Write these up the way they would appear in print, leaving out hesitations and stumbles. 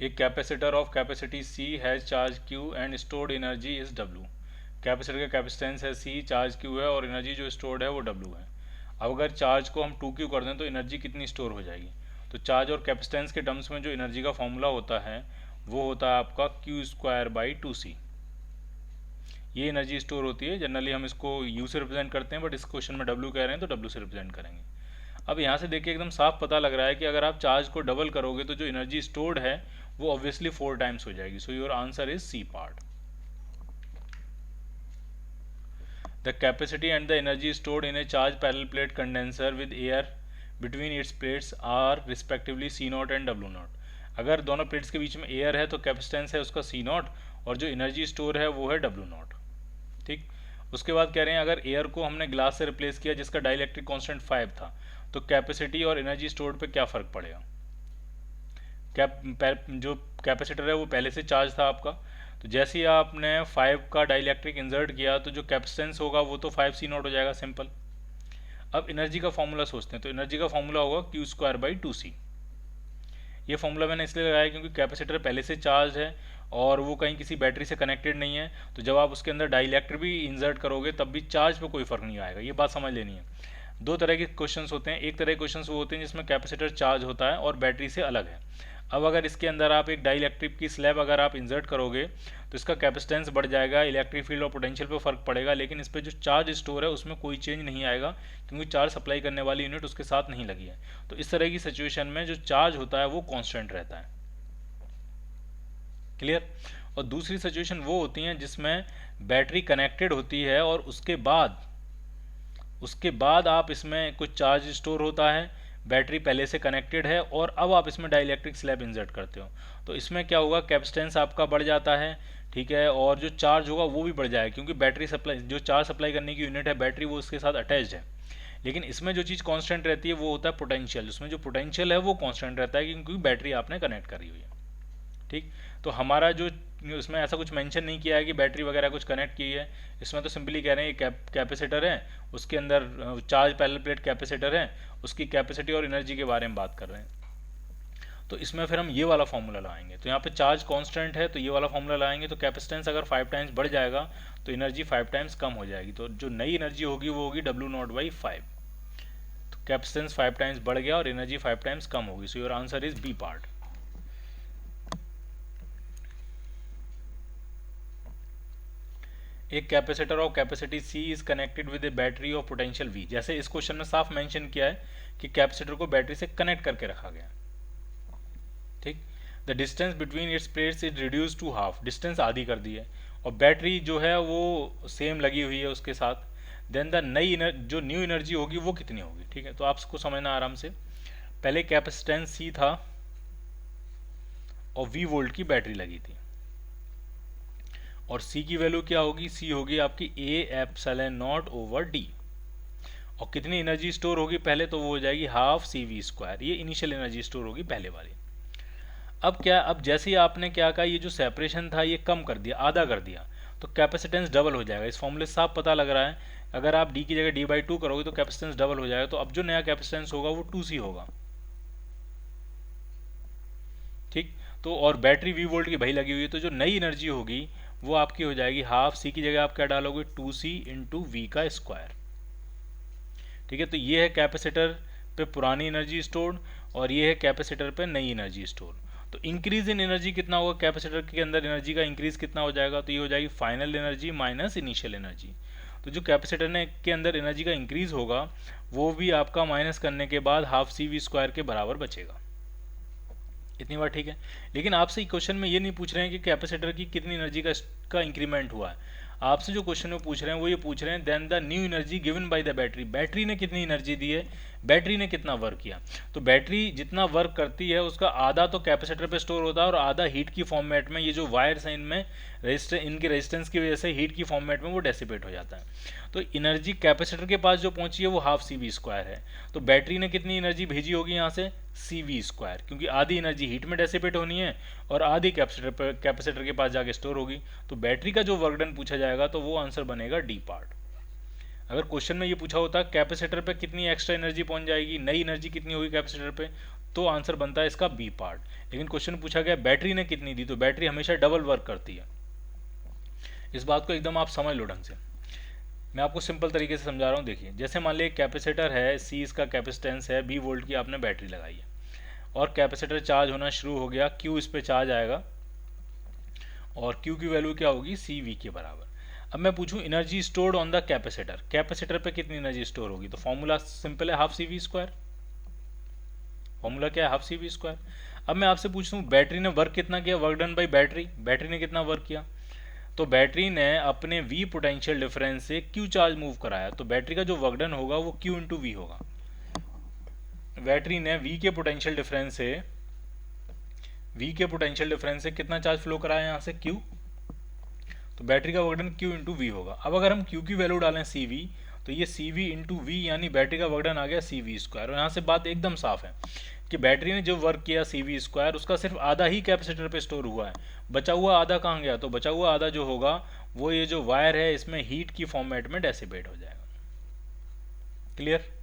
एक capacitor of capacity C has charge Q and stored energy is W। Capacitor का capacitance है C, charge Q है और energy जो स्टोर्ड है वो W है। अब अगर चार्ज को हम 2Q कर दें तो एनर्जी कितनी स्टोर हो जाएगी? तो चार्ज और कैपेसिटेंस के टर्म्स में जो एनर्जी का फॉर्मूला होता है वो होता है आपका Q²/2C। ये एनर्जी स्टोर होती है। जनरली हम इसको U से रिप्रेजेंट करते हैं, बट इस क्वेश्चन में W कह रहे हैं तो W से रिप्रेजेंट करेंगे। अब यहाँ से देखिए एकदम साफ पता लग रहा है कि अगर आप चार्ज को डबल करोगे तो जो एनर्जी स्टोर्ड है वो ऑब्वियसली 4 टाइम्स हो जाएगी। So your answer is C part. The capacity and the energy stored in a charge parallel plate condenser with air between its plates are respectively C0 and W0। अगर दोनों plates के बीच में air है तो capacitance है उसका C0 और जो एनर्जी स्टोर है वो है W0। ठीक, उसके बाद कह रहे हैं अगर एयर को हमने ग्लास से रिप्लेस किया जिसका डाइलेक्ट्रिक कांस्टेंट 5 था तो कैपेसिटी और एनर्जी स्टोर्ड पे क्या फ़र्क पड़ेगा? जो कैपेसिटर है वो पहले से चार्ज था आपका, तो जैसे ही आपने 5 का डाइलेक्ट्रिक इंसर्ट किया तो जो कैपेसिटेंस होगा वो तो 5C0 हो जाएगा, सिंपल। अब एनर्जी का फॉर्मूला सोचते हैं, तो एनर्जी का फॉर्मूला होगा Q²/2C। ये फॉर्मूला मैंने इसलिए लगाया क्योंकि कैपेसिटर पहले से चार्ज है और वो कहीं किसी बैटरी से कनेक्टेड नहीं है, तो जब आप उसके अंदर डाइलेक्ट्रिक भी इंसर्ट करोगे तब भी चार्ज पे कोई फर्क नहीं आएगा। ये बात समझ लेनी है। दो तरह के क्वेश्चंस होते हैं, एक तरह के क्वेश्चंस वो होते हैं जिसमें कैपेसिटर चार्ज होता है और बैटरी से अलग है। अब अगर इसके अंदर आप एक डाइलेक्ट्रिक की स्लैब अगर आप इंसर्ट करोगे तो इसका कैपेसिटेंस बढ़ जाएगा, इलेक्ट्रिक फील्ड और पोटेंशियल पे फर्क पड़ेगा, लेकिन इस पर जो चार्ज स्टोर है उसमें कोई चेंज नहीं आएगा क्योंकि चार्ज सप्लाई करने वाली यूनिट उसके साथ नहीं लगी है। तो इस तरह की सिचुएशन में जो चार्ज होता है वो कांस्टेंट रहता है। क्लियर? और दूसरी सिचुएशन वो होती हैं जिसमें बैटरी कनेक्टेड होती है और उसके बाद आप इसमें कुछ चार्ज स्टोर होता है, बैटरी पहले से कनेक्टेड है और अब आप इसमें डाइलेक्ट्रिक स्लैब इंसर्ट करते हो, तो इसमें क्या होगा, कैपेसिटेंस आपका बढ़ जाता है, ठीक है, और जो चार्ज होगा वो भी बढ़ जाएगा क्योंकि बैटरी सप्लाई, जो चार्ज सप्लाई करने की यूनिट है बैटरी, वो उसके साथ अटैच्ड है। लेकिन इसमें जो चीज़ कांस्टेंट रहती है वो होता है पोटेंशियल। उसमें जो पोटेंशियल है वो कांस्टेंट रहता है क्योंकि बैटरी आपने कनेक्ट करी हुई है। ठीक, तो हमारा जो इसमें ऐसा कुछ मेंशन नहीं किया है कि बैटरी वगैरह कुछ कनेक्ट की है, इसमें तो सिंपली कह रहे हैं ये कैपेसिटर है, उसके अंदर चार्ज पैरेलल प्लेट कैपेसिटर है, उसकी कैपेसिटी और एनर्जी के बारे में बात कर रहे हैं। तो इसमें फिर हम ये वाला फॉर्मूला लगाएंगे, तो यहाँ पे चार्ज कांस्टेंट है तो ये वाला फॉर्मूला लगाएंगे, तो कैपेसिटेंस अगर 5 टाइम्स बढ़ जाएगा तो एनर्जी 5 टाइम्स कम हो जाएगी, तो जो नई एनर्जी होगी वो होगी W0/5। तो कैपेसिटेंस 5 टाइम्स बढ़ गया और एनर्जी 5 टाइम्स कम होगी। So your answer is B part. एक capacitor of capacity C is connected with a battery of potential V। जैसे इस क्वेश्चन में साफ मेंशन किया है कि कैपेसिटर को बैटरी से कनेक्ट करके रखा गया। ठीक, the distance between its plates is reduce to half. Distance आधी कर दी है और बैटरी जो है वो सेम लगी हुई है उसके साथ। देन द जो न्यू एनर्जी होगी वो कितनी होगी? ठीक है, तो आप इसको समझना आराम से। पहले कैपेसिटेंस C था और V वोल्ट की बैटरी लगी थी और C की वैल्यू क्या होगी? C होगी आपकी A∈0/D। और कितनी एनर्जी स्टोर होगी पहले? तो वो हो जाएगी हाफ CV²। ये इनिशियल एनर्जी स्टोर होगी पहले वाली। अब क्या, अब जैसे ही आपने क्या कहा, ये जो सेपरेशन था ये कम कर दिया, आधा कर दिया, तो कैपेसिटेंस डबल हो जाएगा। इस फॉर्मूले से साफ पता लग रहा है अगर आप D की जगह D/2 करोगे तो कैपेसिटेंस डबल हो जाएगा। तो अब जो नया कैपेसिटेंस होगा वो 2C होगा। ठीक, तो और बैटरी V वोल्ट की भाई लगी हुई है, तो जो नई एनर्जी होगी वो आपकी हो जाएगी हाफ। C की जगह आप क्या डालोगे? 2C × V²। ठीक है, तो ये है कैपेसिटर पे पुरानी एनर्जी स्टोर्ड और ये है कैपेसिटर पे नई एनर्जी स्टोर। तो इंक्रीज इन एनर्जी कितना होगा? कैपेसिटर के अंदर एनर्जी का इंक्रीज कितना हो जाएगा? तो ये हो जाएगी final energy minus initial energy. तो जो कैपेसिटर ने के अंदर एनर्जी का इंक्रीज होगा वो भी आपका माइनस करने के बाद हाफ CV² के बराबर बचेगा। इतनी बात ठीक है। लेकिन आपसे क्वेश्चन में ये नहीं पूछ रहे हैं कि कैपेसिटर की कितनी एनर्जी का इंक्रीमेंट हुआ है। आपसे जो क्वेश्चन में पूछ रहे हैं वो ये पूछ रहे हैं then the new energy given by the battery. Battery ने कितनी एनर्जी दी है, बैटरी ने कितना वर्क किया। तो बैटरी जितना वर्क करती है उसका आधा तो कैपेसिटर पे स्टोर होता है और आधा हीट की फॉर्मेट में, ये जो वायर्स हैं इनमें इनके रेजिस्टेंस की वजह से हीट की फॉर्मेट में वो डेसिपेट हो जाता है। तो एनर्जी कैपेसिटर के पास जो पहुंची है वो हाफ CV² है। तो बैटरी ने कितनी एनर्जी भेजी होगी यहाँ से? CV², क्योंकि आधी एनर्जी हीट में डेसिपेट होनी है और आधी कैपेसिटर के पास जाके स्टोर होगी। तो बैटरी का जो वर्क डन पूछा जाएगा तो वो आंसर बनेगा डी पार्ट। अगर क्वेश्चन में ये पूछा होता कैपेसिटर पे कितनी एक्स्ट्रा एनर्जी पहुंच जाएगी, नई एनर्जी कितनी होगी कैपेसिटर पे, तो आंसर बनता है इसका बी पार्ट। लेकिन क्वेश्चन पूछा गया बैटरी ने कितनी दी, तो बैटरी हमेशा डबल वर्क करती है। इस बात को एकदम आप समझ लो ढंग से। मैं आपको सिंपल तरीके से समझा रहा हूँ। देखिए, जैसे मान लीजिए कैपेसिटर है, सी इसका कैपेसिटेंस है, बी वोल्ट की आपने बैटरी लगाई है और कैपेसिटर चार्ज होना शुरू हो गया, क्यू इस पे चार्ज आएगा और क्यू की वैल्यू क्या होगी, सी वी के बराबर। अब मैं पूछूं energy stored on the capacitor, capacitor पे कितनी एनर्जी स्टोर होगी, तो फॉर्मूला सिंपल है, half C V square. Formula क्या है, हाफ सी वी स्क्वायर। अब मैं आपसे पूछता हूँ बैटरी ने वर्क कितना किया, work done by battery, battery ने कितना वर्क किया, तो बैटरी ने अपने V पोटेंशियल डिफरेंस से Q चार्ज मूव कराया, तो बैटरी का जो वर्क डन होगा वो Q इंटू वी होगा। बैटरी ने V के पोटेंशियल डिफरेंस से कितना चार्ज फ्लो कराया यहाँ से, Q, तो बैटरी का work done Q into V होगा। अब अगर हम Q की वैल्यू डालें CV, तो ये CV इंटू वी यानी बैटरी का वर्क डन आ गया CV स्क्वायर। और यहाँ से बात एकदम साफ है कि बैटरी ने जो वर्क किया CV स्क्वायर, उसका सिर्फ आधा ही कैपेसिटर पे स्टोर हुआ है, बचा हुआ आधा कहाँ गया, तो बचा हुआ आधा जो होगा वो ये जो वायर है इसमें हीट की फॉर्मेट में डेसिपेट हो जाएगा। Clear?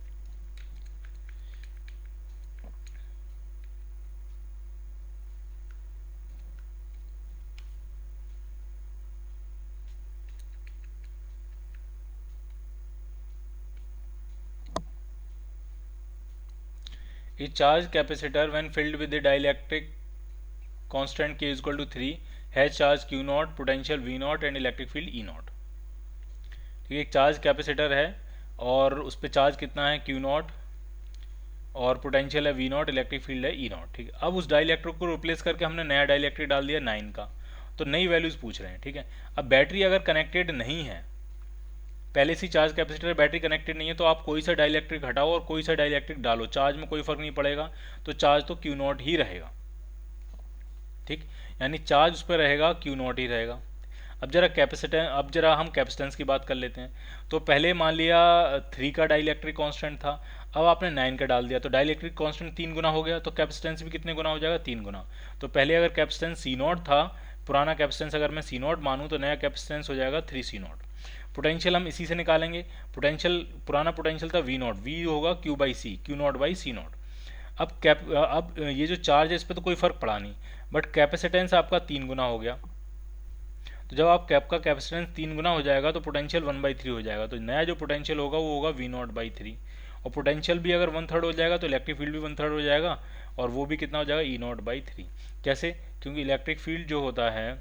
A charged capacitor when filled with the dielectric constant K is equal to 3 has charge Q naught, potential V naught and electric field E naught। ठीक है, एक चार्ज कैपेसिटर है और उस पर चार्ज कितना है, Q नॉट, और पोटेंशियल है V नॉट, इलेक्ट्रिक फील्ड है E नॉट। ठीक है, अब उस डाइलेक्ट्रिक को रिप्लेस करके हमने नया डाइलेक्ट्रिक डाल दिया 9 का, तो नई वैल्यूज पूछ रहे हैं। ठीक है, अब बैटरी अगर कनेक्टेड नहीं है, पहले से चार्ज कैपेसिटर बैटरी कनेक्टेड नहीं है, तो आप कोई सा डाइलेक्ट्रिक हटाओ और कोई सा डाइलेक्ट्रिक डालो, चार्ज में कोई फर्क नहीं पड़ेगा, तो चार्ज तो Q नॉट ही रहेगा। ठीक, यानी चार्ज उस पर रहेगा, Q नॉट ही रहेगा। अब जरा हम कैपेसिटेंस की बात कर लेते हैं। तो पहले मान लिया 3 का डाइलेक्ट्रिक कांस्टेंट था, अब आपने 9 का डाल दिया, तो डाइलेक्ट्रिक कांस्टेंट 3 गुना हो गया, तो कैपेसिटेंस भी कितने गुना हो जाएगा, 3 गुना। तो पहले अगर कैपेसिटेंस सी नॉट था, पुराना कैपेसिटेंस अगर मैं सी नॉट मानूँ, तो नया कैपेसिटेंस हो जाएगा 3 सी नॉट। पोटेंशियल हम इसी से निकालेंगे, पुराना पोटेंशियल था वी नॉट, वी होगा Q by C, Q naught by C naught. अब ये जो चार्ज है इस पर तो कोई फर्क पड़ा नहीं, बट कैपेसिटेंस आपका 3 गुना हो गया। तो जब आप कैप का कैपेसिटेंस 3 गुना हो जाएगा तो पोटेंशियल 1/3 हो जाएगा, तो नया जो पोटेंशियल होगा वो होगा वी नॉट बाई 3, और पोटेंशियल भी अगर 1/3 हो जाएगा तो इलेक्ट्रिक फील्ड भी 1/3 हो जाएगा, और वो भी कितना हो जाएगा, ई नॉट बाई 3। कैसे? क्योंकि इलेक्ट्रिक फील्ड जो होता है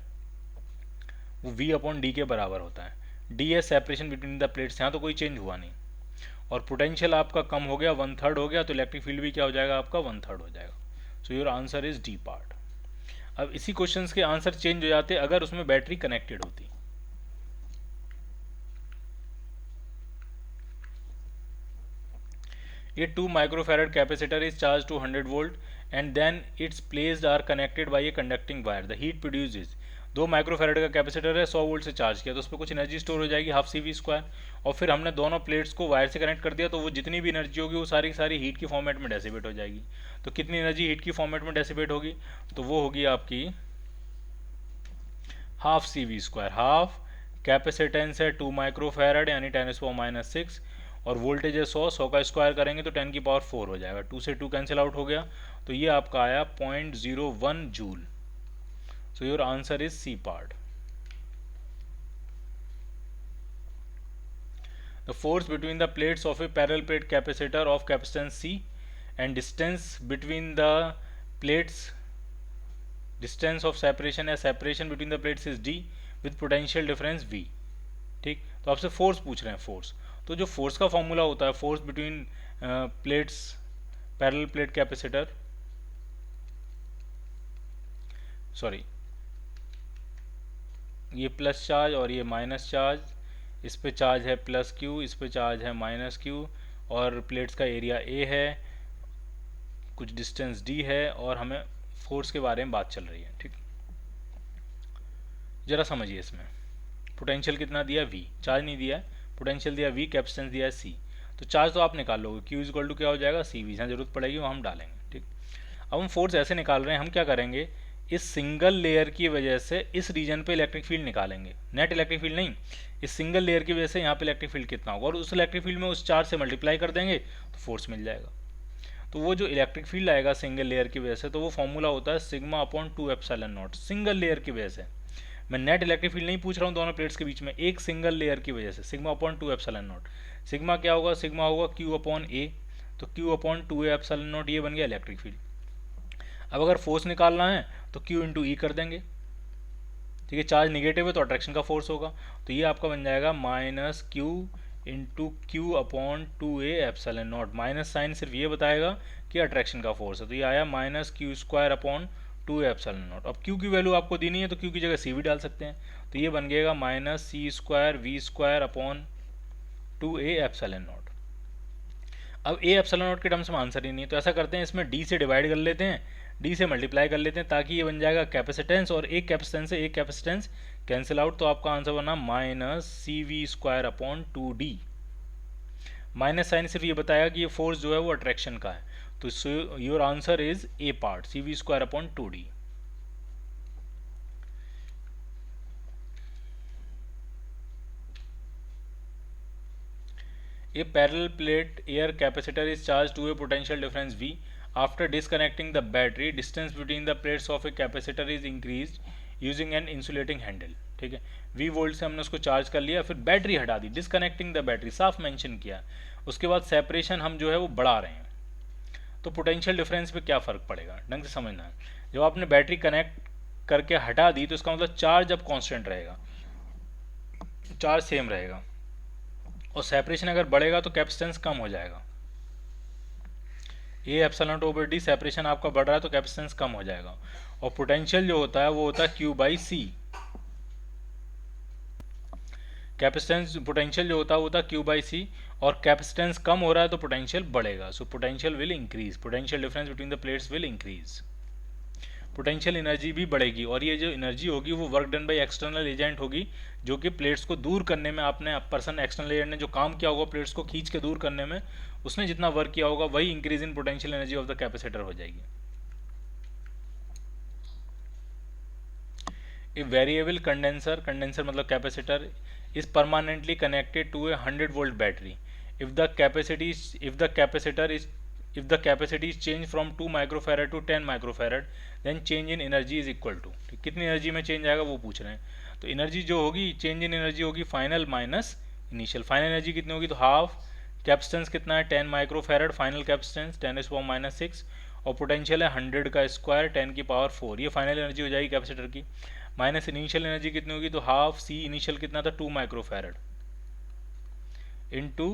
वो V अपॉन डी के बराबर होता है, डी है सेपरेशन बिटवीन द प्लेट्स, यहाँ तो कोई चेंज हुआ नहीं, और पोटेंशियल आपका कम हो गया, 1/3 हो गया, तो इलेक्ट्रिक फील्ड भी क्या हो जाएगा आपका, 1/3 हो जाएगा। सो your answer is D part. अब इसी क्वेश्चंस के आंसर चेंज हो जाते अगर उसमें बैटरी कनेक्टेड होती। ये 2 microfarad capacitor is charge to 100 volt and then its placed are connected by a conducting wire, the heat produce is. 2 microfarad का कैपेसिटर है, 100 वोल्ट से चार्ज किया, तो उस पर कुछ एनर्जी स्टोर हो जाएगी, हाफ सी वी स्क्वायर, और फिर हमने दोनों प्लेट्स को वायर से कनेक्ट कर दिया, तो वो जितनी भी एनर्जी होगी वो सारी की सारी हीट की फॉर्मेट में डेसिपेट हो जाएगी। तो कितनी एनर्जी हीट की फॉर्मेट में डेसिपेट होगी, तो वो होगी आपकी half C V square. Half capacitance है 2 माइक्रोफैरड यानी 10⁻⁻⁶, और वोल्टेज है 100 का स्क्वायर करेंगे तो 10⁻⁴ हो जाएगा, 2 से 2 कैंसिल आउट हो गया, तो ये आपका आया 0.01 joule. So your answer is C part. The force between the plates of a parallel plate capacitor of capacitance C and distance between the plates, distance of separation या separation between the plates is D with potential difference V। ठीक, तो आपसे force पूछ रहे हैं, force, तो जो force का फॉर्मूला होता है, force between plates parallel plate capacitor, sorry ये प्लस चार्ज और ये माइनस चार्ज, इस पे चार्ज है प्लस Q, इस पे चार्ज है माइनस Q, और प्लेट्स का एरिया A है, कुछ डिस्टेंस D है, और हमें फोर्स के बारे में बात चल रही है। ठीक, जरा समझिए इसमें पोटेंशियल कितना दिया V, चार्ज नहीं दिया है, पोटेंशियल दिया V, कैपेसिटेंस दिया है C, तो चार्ज तो आप निकाल लोगे, Q इक्वल टू क्या हो जाएगा CV, जहाँ जरूरत पड़ेगी वहाँ हम डालेंगे। ठीक, अब हम फोर्स ऐसे निकाल रहे हैं, हम क्या करेंगे, इस सिंगल लेयर की वजह से इस रीजन पे इलेक्ट्रिक फील्ड निकालेंगे, नेट इलेक्ट्रिक फील्ड नहीं, इस सिंगल लेयर की वजह से यहाँ पे इलेक्ट्रिक फील्ड कितना होगा, और उस इलेक्ट्रिक फील्ड में उस चार्ज से मल्टीप्लाई कर देंगे तो फोर्स मिल जाएगा। तो वो जो इलेक्ट्रिक फील्ड आएगा सिंगल लेयर की वजह से, तो वो फॉर्मूला होता है sigma upon 2 epsilon not, single layer की वजह से। मैं नेट इलेक्ट्रिक फील्ड नहीं पूछ रहा हूँ दोनों प्लेट्स के बीच में, एक सिंगल लेयर की वजह से, sigma upon 2 epsilon not. Sigma क्या होगा, सिग्मा होगा क्यू अपॉन ए, तो क्यू अपॉन 2 एप्सिलॉन नॉट, ये बन गया इलेक्ट्रिक फील्ड। अब अगर फोर्स निकालना है तो क्यू इंटू ई कर देंगे, ठीक है, चार्ज निगेटिव है तो अट्रैक्शन का फोर्स होगा, तो ये आपका बन जाएगा minus Q into Q upon 2a epsilon naught. Minus sign सिर्फ ये बताएगा कि अट्रैक्शन का फोर्स है, तो ये आया minus Q square upon 2 epsilon nought. अब क्यू की वैल्यू आपको दी नहीं है तो क्यू की जगह सी भी डाल सकते हैं, तो ये बन गएगा minus C square V square upon 2a epsilon nought. अब a एप्सिलॉन नॉट के टर्म्स में आंसर ही नहीं, तो ऐसा करते हैं इसमें d से डिवाइड कर लेते हैं, d से मल्टीप्लाई कर लेते हैं, ताकि ये बन जाएगा कैपेसिटेंस, और एक कैपेसिटेंस से एक कैपेसिटेंस कैंसिल आउट, तो आपका आंसर बना minus C V square upon 2d। Minus sign सिर्फ ये बताया कि ये फोर्स जो है वो अट्रैक्शन का है, तो your answer is A part, C V square upon 2d। A parallel plate air capacitor is charged to a potential difference V. After disconnecting the battery, distance between the plates of a capacitor is increased using an insulating handle. ठीक है, V volt से हमने उसको charge कर लिया, फिर battery हटा दी, disconnecting the battery साफ मेंशन किया, उसके बाद सेपरेशन हम जो है वो बढ़ा रहे हैं, तो पोटेंशियल डिफरेंस पे क्या फ़र्क पड़ेगा, ढंग से समझना है। जब आपने बैटरी कनेक्ट करके हटा दी तो इसका मतलब चार्ज अब कांस्टेंट रहेगा, चार्ज सेम रहेगा, और सेपरेशन अगर बढ़ेगा तो कैपेसिटेंस कम हो जाएगा। A epsilon not over D, separation आपका बढ़ रहा है तो कैपेसिटेंस कम हो जाएगा, और पोटेंशियल जो होता है वो होता है Q by C. Capacitance potential जो होता है वो होता है क्यू बाई सी, और कैपेसिटेंस कम हो रहा है तो पोटेंशियल बढ़ेगा, so potential will increase, potential difference between the plates will increase, potential energy भी बढ़ेगी, और ये जो एनर्जी होगी वो work done by external agent होगी, जो कि प्लेट्स को दूर करने में आपने पर्सन एक्सटर्नल एजेंट ने जो काम किया होगा प्लेट्स को खींच के दूर करने में, उसने जितना वर्क किया होगा वही increase in potential energy of the capacitor हो जाएगी। ए वेरिएबल कंडेंसर, कंडेंसर मतलब capacitor, is permanently connected to a 100 volt battery if the capacity is changed from 2 microfarad to 10 microfarad, then change in energy is equal to, कितनी energy में change आएगा वो पूछ रहे हैं, तो एनर्जी जो होगी, चेंज इन एनर्जी होगी final minus initial. Final energy कितनी होगी, तो हाफ, कैपेसिटेंस कितना है 10 माइक्रोफेरेड, फाइनल कैपेसिटेंस 10⁻⁻⁶, और पोटेंशियल है 100 का स्क्वायर 10 की पावर 4, ये फाइनल एनर्जी हो जाएगी कैपेसिटर की, माइनस इनिशियल एनर्जी कितनी होगी, तो हाफ सी इनिशियल कितना था 2 माइक्रोफेरेड इंटू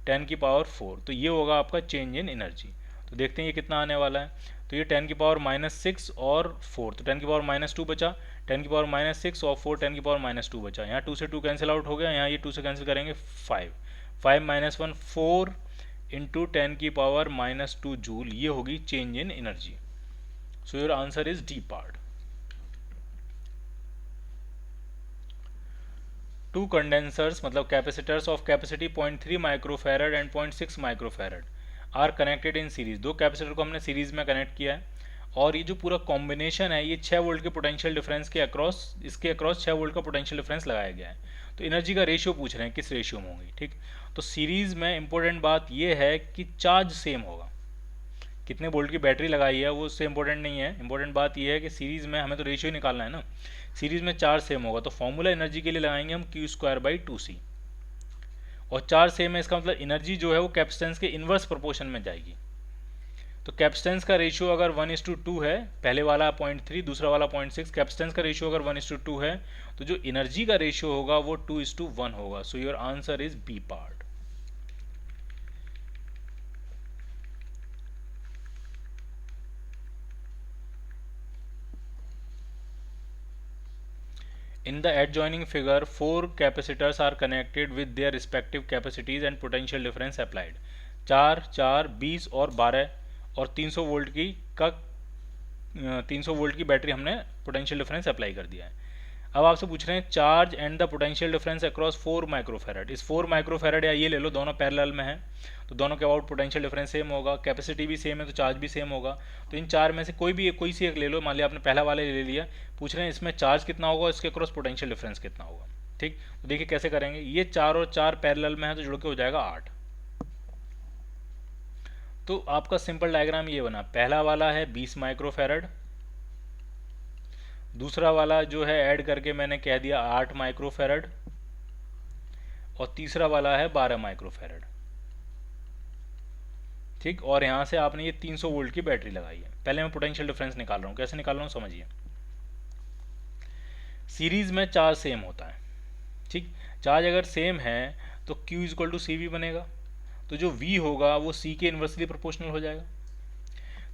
10 की पावर 4, तो ये होगा आपका चेंज इन एनर्जी। तो देखते हैं ये कितना आने वाला है, तो ये 10 की पावर -6 और 4, तो 10 की पावर -2 बचा, 10 की पावर -6 और 4 10 की पावर -2 बचा, यहाँ 2 से 2 कैंसिल आउट हो गया, यहाँ ये 2 से कैंसिल करेंगे 5 - 1 4 इंटू 10 की पावर -2 जूल, ये होगी change in energy. So your answer is D part. Two condensers मतलब capacitors of capacity 0.3 microfarad and 0.6 microfarad are connected in series, दो कैपेसिटर को हमने सीरीज में कनेक्ट किया है, और ये जो पूरा कॉम्बिनेशन है ये 6 वोल्ट के पोटेंशियल डिफरेंस के अक्रॉस, इसके अक्रॉस 6 वोल्ट का पोटेंशियल डिफरेंस लगाया गया है, तो एनर्जी का रेशियो पूछ रहे हैं किस रेशियो में होगी, ठीक। तो सीरीज में इंपॉर्टेंट बात ये है कि चार्ज सेम होगा, कितने वोल्ट की बैटरी लगाई है वो उससे इंपॉर्टेंट नहीं है, इंपॉर्टेंट बात ये है कि सीरीज में हमें तो रेशियो निकालना है ना, सीरीज में चार्ज सेम होगा, तो फॉर्मूला एनर्जी के लिए लगाएंगे हम Q²/2C, और चार्ज सेम है इसका मतलब एनर्जी जो है वो कैपेसिटेंस के इन्वर्स प्रोपोर्शन में जाएगी, तो कैपेसिटेंस का रेशियो अगर 1:2 है, पहले वाला 0.3 दूसरा वाला 0.6, कैपेसिटेंस का रेशियो अगर 1:2 है तो जो एनर्जी का रेशियो होगा वो 2:1 होगा, so your answer is B part. In the adjoining figure, 4 capacitors are connected with their respective capacities and potential difference applied. 4, 4, 20 और 12 और 300 वोल्ट की 300 वोल्ट की बैटरी हमने पोटेंशियल डिफरेंस अप्लाई कर दिया है। अब आपसे पूछ रहे हैं charge and the potential difference across 4 microfarad, इस 4 माइक्रोफेरेड या ये ले लो, दोनों पैरेलल में है, तो दोनों के अबाउट पोटेंशियल डिफरेंस सेम होगा, कैपेसिटी भी सेम है तो चार्ज भी सेम होगा, तो इन चार में से कोई सी एक ले लो, मान लिया आपने पहला वाले ले लिया, पूछ रहे हैं इसमें चार्ज कितना होगा, इसके अक्रॉस पोटेंशियल डिफरेंस कितना होगा, ठीक। तो देखिए कैसे करेंगे, ये 4 और 4 पैरेलल में है तो जुड़ के हो जाएगा 8, तो आपका सिंपल डायग्राम ये बना, पहला वाला है 20 माइक्रोफेरड, दूसरा वाला जो है ऐड करके मैंने कह दिया 8 माइक्रोफेरड, और तीसरा वाला है 12 माइक्रोफेरड। ठीक, और यहाँ से आपने ये 300 वोल्ट की बैटरी लगाई है। पहले मैं पोटेंशियल डिफरेंस निकाल रहा हूँ, कैसे निकाल रहा हूँ समझिए। सीरीज में चार्ज सेम होता है, ठीक, चार्ज अगर सेम है तो Q equal to C V बनेगा, तो जो V होगा वो C के इन्वर्सली प्रोपोर्शनल हो जाएगा।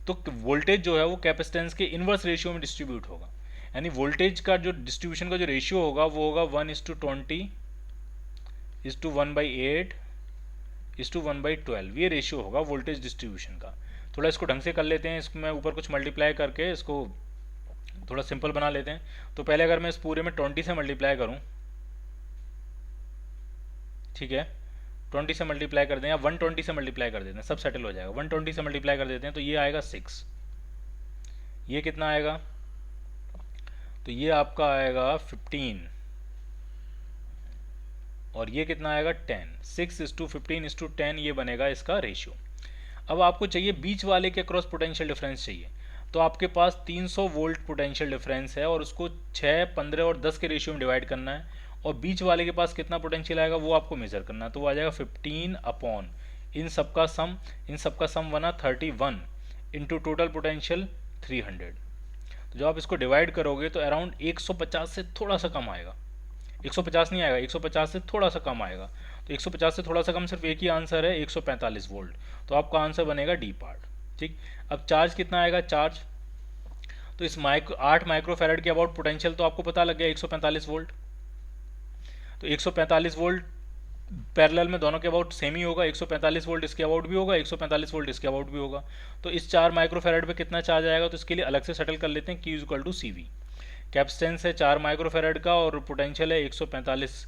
तो वोल्टेज जो है वो कैपेसिटेंस के इन्वर्स रेशियो में डिस्ट्रीब्यूट होगा, यानी वोल्टेज का जो डिस्ट्रीब्यूशन का जो रेशियो होगा वो होगा 1:20:1/8:1/12, ये रेशियो होगा वोल्टेज डिस्ट्रीब्यूशन का। थोड़ा इसको ढंग से कर लेते हैं, इसको मैं ऊपर कुछ मल्टीप्लाई करके इसको थोड़ा सिंपल बना लेते हैं। तो पहले अगर मैं इस पूरे में 20 से मल्टीप्लाई करूं, ठीक है, 20 से मल्टीप्लाई कर दें या 120 से मल्टीप्लाई कर देते हैं, सब सेटल हो जाएगा। 120 से मल्टीप्लाई कर देते हैं तो ये आएगा 6, ये कितना आएगा, तो ये आपका आएगा 15, और ये कितना आएगा 10। 6:15:10 ये बनेगा इसका रेशियो। अब आपको चाहिए बीच वाले के क्रॉस पोटेंशियल डिफरेंस चाहिए, तो आपके पास 300 वोल्ट पोटेंशियल डिफरेंस है और उसको 6, 15 और 10 के रेशियो में डिवाइड करना है, और बीच वाले के पास कितना पोटेंशियल आएगा वो आपको मेजर करना है। तो वो आ जाएगा 15 अपॉन इन सबका सम बना 31 इंटू टोटल पोटेंशियल 300। तो जब आप इसको डिवाइड करोगे तो अराउंड 150 से थोड़ा सा कम आएगा, 150 नहीं आएगा, 150 से थोड़ा सा कम आएगा। तो 150 से थोड़ा सा कम सिर्फ एक ही आंसर है, 145 वोल्ट। तो आपका आंसर बनेगा डी पार्ट। ठीक, अब चार्ज कितना आएगा, चार्ज तो इस 8 माइक्रोफेरेड के अबाउट पोटेंशियल तो आपको पता लग गया 145 वोल्ट। तो 145 वोल्ट पैरेलल में दोनों के अबाउट सेम ही होगा, 145 वोल्ट इसके अबाउट भी होगा, 145 वोल्ट इसके अबाउट भी होगा। तो इस 4 माइक्रोफेरेड पे कितना चार्ज आएगा, तो इसके लिए अलग से सेटल कर लेते हैं। Q equal to C V, capacitance है 4 माइक्रोफेरेड का और पोटेंशियल है 145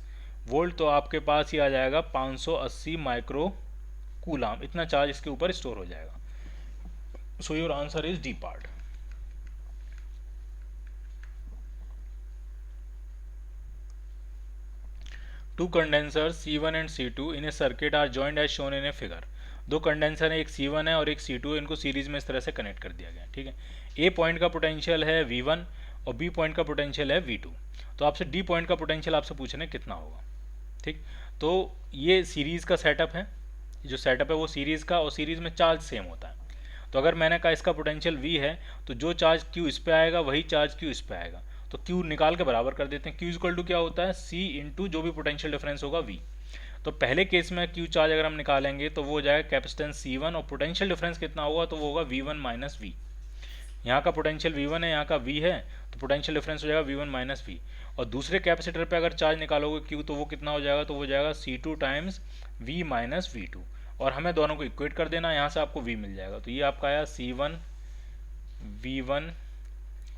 वोल्ट, तो आपके पास ही आ जाएगा 580 माइक्रो कूलाम, इतना चार्ज इसके ऊपर स्टोर हो जाएगा। सो your answer is D part. Two condensers C1 and C2 in a circuit are joined as shown in a figure। दो कंडेंसर है, एक C1 है और एक C2 है, इनको सीरीज में इस तरह से कनेक्ट कर दिया गया। ठीक है, A पॉइंट का पोटेंशियल है V1 और B पॉइंट का पोटेंशियल है V2। तो आपसे D पॉइंट का पोटेंशियल आपसे पूछने कितना होगा। ठीक, तो ये सीरीज का सेटअप है, जो सेटअप है वो सीरीज का, और सीरीज में चार्ज सेम होता है। तो अगर मैंने कहा इसका पोटेंशियल V है, तो जो चार्ज Q इस पे आएगा वही चार्ज Q इस पे आएगा। तो Q निकाल के बराबर कर देते हैं। Q इक्वल टू क्या होता है, C इंटू जो भी पोटेंशियल डिफरेंस होगा V। तो पहले केस में Q चार्ज अगर हम निकालेंगे तो वो हो जाएगा कैपेसिटेंस C1 और पोटेंशियल डिफरेंस कितना होगा, तो वो होगा V1 माइनस V। यहाँ का पोटेंशियल V1 है, यहाँ का V है, तो पोटेंशियल डिफरेंस हो जाएगा V1 माइनस V। और दूसरे कैपेसिटर पे अगर चार्ज निकालोगे Q, तो वो कितना हो जाएगा, तो वो हो जाएगा C2 times V minus V2। और हमें दोनों को इक्वेट कर देना, यहाँ से आपको V मिल जाएगा। तो ये आपका आया C1 V1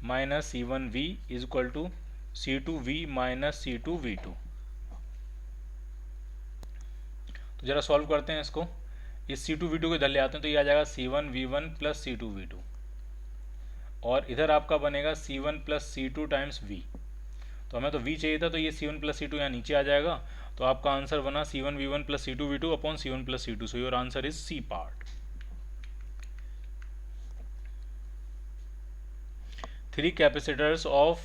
minus C1 V is equal to C2 V minus C2 V2। तो जरा सॉल्व करते हैं इसको, इस C2 V2 को इधर ले आते हैं, तो ये आ जाएगा C1 V1 plus C2 V2, और इधर आपका बनेगा C1 plus C2 times V। तो हमें तो V चाहिए था, तो ये C1 प्लस C2 यहाँ नीचे आ जाएगा। तो आपका आंसर बना C1 V1 plus C2 V2 upon C1 plus C2। So your answer is C part. 3 capacitors of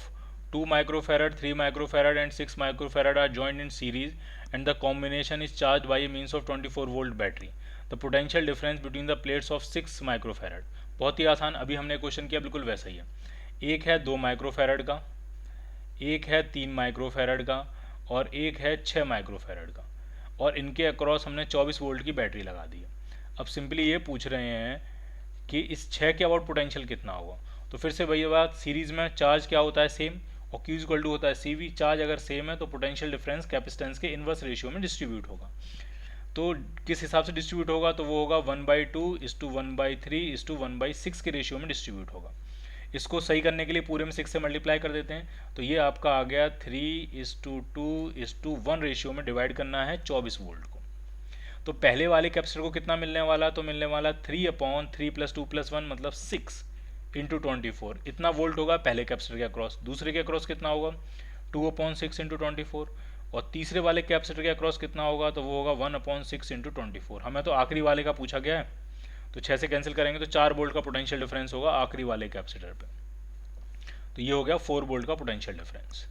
2 microfarad, 3 microfarad and 6 microfarad are joined in series and the combination is charged by a means of 24 volt battery. The potential difference between the plates of 6 microfarad। बहुत ही आसान, अभी हमने question किया बिल्कुल वैसा ही है। एक है 2 माइक्रोफेरड का, एक है 3 माइक्रोफेरड का और एक है 6 माइक्रोफेरड का, और इनके अक्रॉस हमने 24 वोल्ट की बैटरी लगा दी है। अब सिंपली ये पूछ रहे हैं कि इस 6 के अबाउट पोटेंशियल कितना होगा। तो फिर से वही बात, सीरीज में चार्ज क्या होता है, सेम, और Q इक्वल टू होता है CV। चार्ज अगर सेम है तो पोटेंशियल डिफरेंस कैपेसिटेंस के इनवर्स रेशियो में डिस्ट्रीब्यूट होगा। तो किस हिसाब से डिस्ट्रीब्यूट होगा, तो वो होगा 1/2:1/3:1/6 के रेशियो में डिस्ट्रीब्यूट होगा। इसको सही करने के लिए पूरे में 6 से मल्टीप्लाई कर देते हैं, तो ये आपका आ गया 3:2:1 रेशियो में डिवाइड करना है 24 वोल्ट को। तो पहले वाले कैपेसिटर को कितना मिलने वाला, तो मिलने वाला 3/3 + 2 + 1 मतलब 6 इंटू 24, इतना वोल्ट होगा पहले कैपेसिटर के अक्रॉस। दूसरे के अक्रॉस कितना होगा, 2/6 इंटू 24, और तीसरे वाले कैपेसिटर के अक्रॉस कितना होगा, तो वो होगा 1/6 इंटू 24। हमें तो आखिरी वाले का पूछा गया है, तो 6 से कैंसिल करेंगे तो 4 वोल्ट का पोटेंशियल डिफरेंस होगा आखिरी वाले कैपेसिटर पे। तो ये हो गया 4 वोल्ट का potential difference.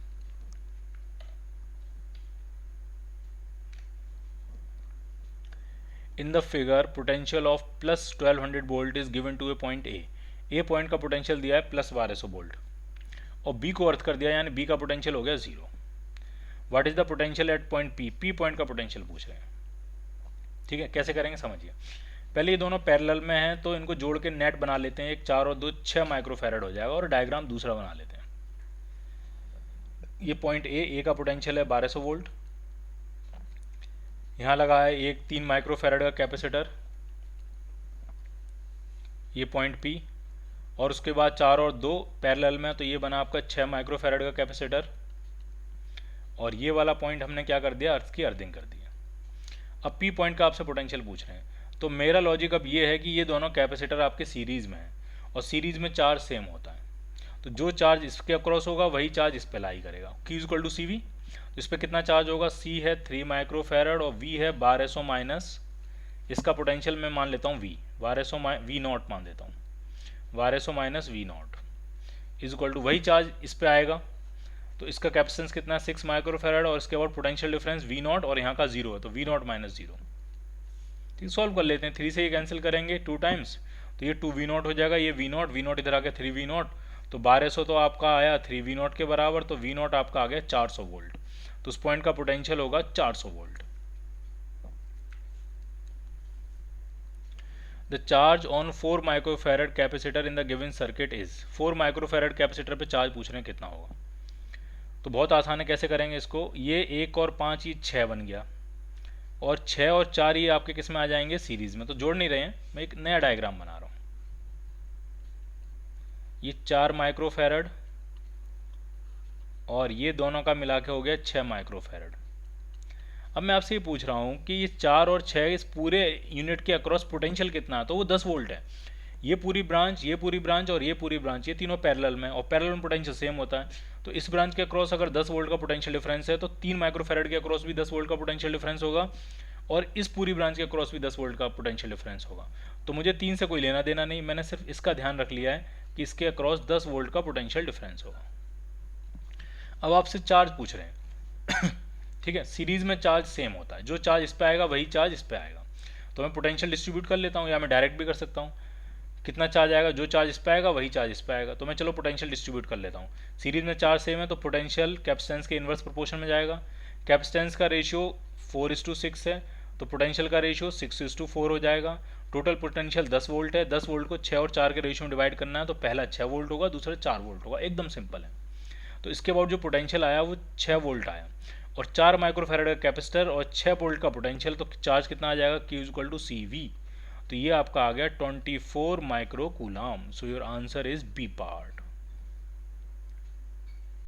In the figure potential of plus 1200 volt is given to a point A point का पोटेंशियल दिया है प्लस 1200 वोल्ट और बी को अर्थ कर दिया, यानी बी का पोटेंशियल हो गया 0। What is the potential at point P point का पोटेंशियल पूछ रहे हैं। ठीक है, कैसे करेंगे समझिए। पहले ये दोनों पैरेलल में हैं तो इनको जोड़ के नेट बना लेते हैं, एक 4 और 2 6 माइक्रोफैरड हो जाएगा और डायग्राम दूसरा बना लेते हैं। ये पॉइंट ए का पोटेंशियल है 1200 वोल्ट, यहाँ लगा है एक 3 माइक्रोफैरड का कैपेसिटर, ये पॉइंट पी, और उसके बाद 4 और 2 पैरेलल में, तो ये बना आपका 6 माइक्रोफैरड का कैपेसिटर, और ये वाला पॉइंट हमने क्या कर दिया, अर्थ की अर्थिंग कर दिया। अब पी पॉइंट का आपसे पोटेंशियल पूछ रहे हैं, तो मेरा लॉजिक अब ये है कि ये दोनों कैपेसिटर आपके सीरीज़ में हैं और सीरीज़ में चार्ज सेम होता है, तो जो चार्ज इसके अक्रॉस होगा वही चार्ज इस पे लाई करेगा। Q equal to C V, तो इस पर कितना चार्ज होगा, C है 3 माइक्रोफैरड और V है 1200 माइनस इसका पोटेंशियल मैं मान लेता हूँ V, 1200 वी नॉट मान देता हूँ, 1200 minus V naught is equal to वही चार्ज इस पे आएगा। तो इसका कैपेसिटेंस कितना है 6 माइक्रोफैरड और इसके बाद पोटेंशियल डिफरेंस वी नॉट और यहाँ का 0 है तो वी नॉट माइनस 0। ठीक, सॉल्व कर लेते हैं। 3 से ये कैंसिल करेंगे 2 टाइम्स, तो ये 2 वी नॉट हो जाएगा, ये वी नॉट इधर आ गया 3 वी नॉट, तो 1200 तो आपका आया 3 वी नॉट के बराबर, तो वी नॉट आपका आ गया 400 वोल्ट। तो उस पॉइंट का पोटेंशियल होगा 400 volt. The charge on 4 microfarad capacitor in the given circuit is, 4 microfarad capacitor पे चार्ज पूछ रहे हैं कितना होगा। तो बहुत आसान है, कैसे करेंगे इसको, ये 1 और 5 ये 6 बन गया और 6 और 4 ये आपके किस में आ जाएंगे, सीरीज में। तो जोड़ नहीं रहे हैं, मैं एक नया डायग्राम बना रहा हूँ। ये 4 माइक्रोफैरड और ये दोनों का मिला के हो गया 6 माइक्रोफैरड। अब मैं आपसे ये पूछ रहा हूँ कि ये 4 और 6 इस पूरे यूनिट के अक्रॉस पोटेंशियल कितना है, तो वो 10 वोल्ट है। ये पूरी ब्रांच और ये पूरी ब्रांच, ये तीनों पैरेलल में, और पैरेलल में पोटेंशियल सेम होता है। तो इस ब्रांच के अक्रॉस अगर 10 वोल्ट का पोटेंशियल डिफरेंस है तो 3 माइक्रोफैरड के अक्रॉस भी 10 वोल्ट का पोटेंशियल डिफरेंस होगा और इस पूरी ब्रांच के अक्रॉस भी 10 वोल्ट का पोटेंशियल डिफरेंस होगा। तो मुझे 3 से कोई लेना देना नहीं, मैंने सिर्फ इसका ध्यान रख लिया है कि इसके अक्रॉस 10 वोल्ट का पोटेंशियल डिफरेंस होगा। अब आपसे चार्ज पूछ रहे हैं ठीक है, सीरीज में चार्ज सेम होता है, जो चार्ज इस पे आएगा वही चार्ज इस पे आएगा। तो मैं पोटेंशियल डिस्ट्रीब्यूट कर लेता हूँ या मैं डायरेक्ट भी कर सकता हूँ। कितना चार्ज आएगा, जो चार्ज इस पे आएगा वही चार्ज इस पे आएगा। तो मैं चलो पोटेंशियल डिस्ट्रीब्यूट कर लेता हूँ। सीरीज में चार्ज सेम है तो पोटेंशियल कैपेसिटेंस के इन्वर्स प्रोपोर्शन में जाएगा। कैपेसिटेंस का रेशियो 4:6 है तो पोटेंशियल का रेशियो 6:4 हो जाएगा। टोटल पोटेंशियल 10 वोल्ट है, 10 वोल्ट को 6 और 4 के रेशियो में डिवाइड करना है, तो पहला 6 वोल्ट होगा, दूसरा 4 वोल्ट होगा, एकदम सिंपल है। तो इसके बाद जो पोटेंशियल आया वो 6 वोल्ट आया और 4 माइक्रोफैरड का कैपेसिटर और 6 वोल्ट का पोटेंशियल, तो चार्ज कितना आ जाएगा, Q equal to C V. तो ये आपका आ गया 24 micro coulomb. So your answer is B part.